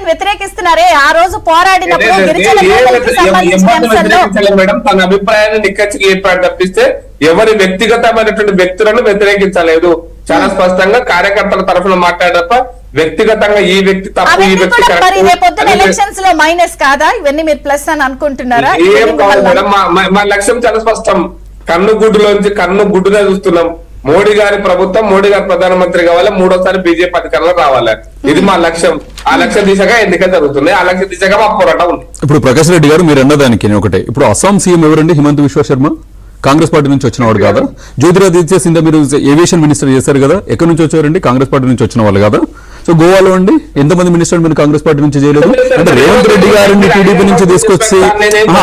వ్యతిరేకిస్తున్నారే ఆ రోజు పోరాడినప్పుడు మేడం తన అభిప్రాయాన్ని నిక్కచ్చిగా చెప్పాడు తప్పిస్తే ఎవరి వ్యక్తిగతమైనటువంటి వ్యక్తులను వ్యతిరేకించలేదు. చాలా స్పష్టంగా కార్యకర్తల తరఫున మాట్లాడప్ప వ్యక్తిగతంగా ఈ వ్యక్తి తప్పు ఈ వ్యక్తి ఎలక్షన్స్ లో మైనస్ కాదా ఇవన్నీ మీరు ప్లస్ అని అనుకుంటున్నారా? ఏం కాదు మేడం, మా లక్ష్యం చాలా స్పష్టం. కన్ను గుడ్డుగా చూస్తున్నాం. మోడీ గారి ప్రభుత్వం, మోడీ గారి ప్రధానమంత్రి కావాలి, మూడోసారి బీజేపీ అధికారంలో రావాలి. ఇది మా లక్ష్యం. ఆ లక్ష్య దిశగా ఎన్నికలు జరుగుతున్నాయి. ఆ లక్ష్య దిశగా మా పోరాటం ఉంది. ఇప్పుడు ప్రకాష్ రెడ్డి గారు మీరు అన్నదానికి ఒకటే, ఇప్పుడు అస్సాం సీఎం ఎవరండి? హిమంత్ విశ్వ శర్మ కాంగ్రెస్ పార్టీ నుంచి వచ్చినవాడు కాదా? జ్యోతిరాదిత్య సింధియా మీరు ఏవియేషన్ మినిస్టర్ చేశారు కదా, ఎక్కడి నుంచి వచ్చారండి? కాంగ్రెస్ పార్టీ నుంచి వచ్చిన వాళ్ళు కదా. సో గోవాలో అండి ఎంతమంది మినిస్టర్ మీరు కాంగ్రెస్ పార్టీ నుంచి చేయలేదు? అంటే రేవంత్ రెడ్డి గారిని టీడీపీ నుంచి తీసుకొచ్చి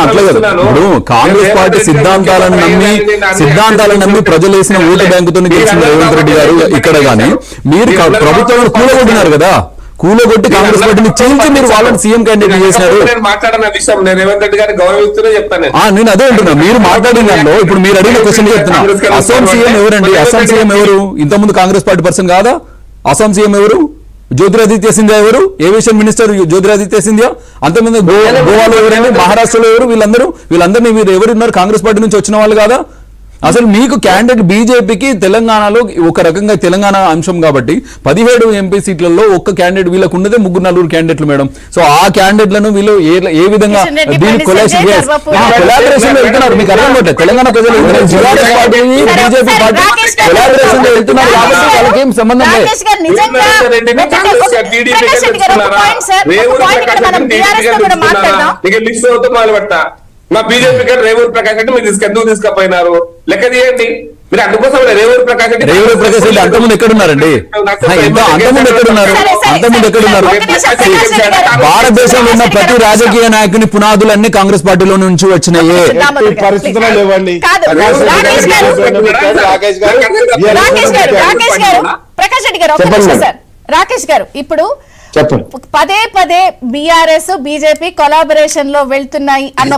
అట్లా కదా. ఇప్పుడు కాంగ్రెస్ పార్టీ సిద్ధాంతాలను నమ్మి ప్రజలు వేసిన ఓటు బ్యాంకుతో గెలిచిన రేవంత్ రెడ్డి గారు ఇక్కడ గానీ మీరు ప్రభుత్వాలను కూలగొట్టినారు కదా. కూలగొట్టి కాంగ్రెస్ పార్టీని చేయించి మీరు వాళ్ళని సీఎం క్యాండిడేట్ చేశారు. మాట్లాడిన విషయం నేను రేవంత్ రెడ్డి గారిని గౌరవిస్తూనే చెప్తాను. నేను అదే అంటున్నా, మీరు మాట్లాడిన దానిలో ఇప్పుడు మీరు అడిగిన క్వశ్చన్ చెప్తున్నా. అస్సాం సీఎం ఎవరండి? అస్సాం సీఎం ఎవరు? ఇంతకుముందు కాంగ్రెస్ పార్టీ పర్సన్ కాదా? అస్సాం సీఎం ఎవరు? జ్యోతిరాదిత్య సింధియా ఎవరు? Aviation minister Jyotiraditya Scindia. అంతమంది గోవాలో ఎవరండి? మహారాష్ట్రలో ఎవరు? వీళ్ళందరినీ మీరు ఎవరున్నారు? కాంగ్రెస్ పార్టీ నుంచి వచ్చిన వాళ్ళు కాదా? అసలు మీకు క్యాండిడేట్ బీజేపీకి తెలంగాణలో ఒక రకంగా తెలంగాణ అంశం కాబట్టి 17 ఎంపీ సీట్లలో ఒక్క క్యాండిడేట్ వీళ్ళకు ఉన్నదే 3-4 క్యాండిడేట్లు మేడం. సో ఆ క్యాండిడేట్లను వీళ్ళు ఏ విధంగా దీన్ని కొలాబరేషన్ వెళ్తున్నారు మీకు అర్థం కావట్లేదు. తెలంగాణ ప్రజలు TRS party BJP party collaboration లో వెళ్తున్నారు కాబట్టి వాళ్ళకి ఏం సంబంధం లేదు. మా బీజేపీ గారు రేవూరు ప్రకాష్ రెడ్డి మీరు ఎందుకు తీసుకపోయినారు? లెక్క తీయండి. మీరు అందుకోసం రేవూరు ప్రకాష్ రెడ్డి అంతమంది ఎక్కడున్నారండి? అంతమంది ఎక్కడున్నారు? భారతదేశంలో ఉన్న ప్రతి రాజకీయ నాయకుని పునాదులన్నీ కాంగ్రెస్ పార్టీలో నుంచి వచ్చినాయి. పరిస్థితులు లేవండి. ప్రకాష్ రెడ్డి గారు, రాకేష్ గారు, ఇప్పుడు పదే బీఆర్ఎస్ బీజేపీ కొలాబరేషన్ లో వెళ్తున్నాయి అన్న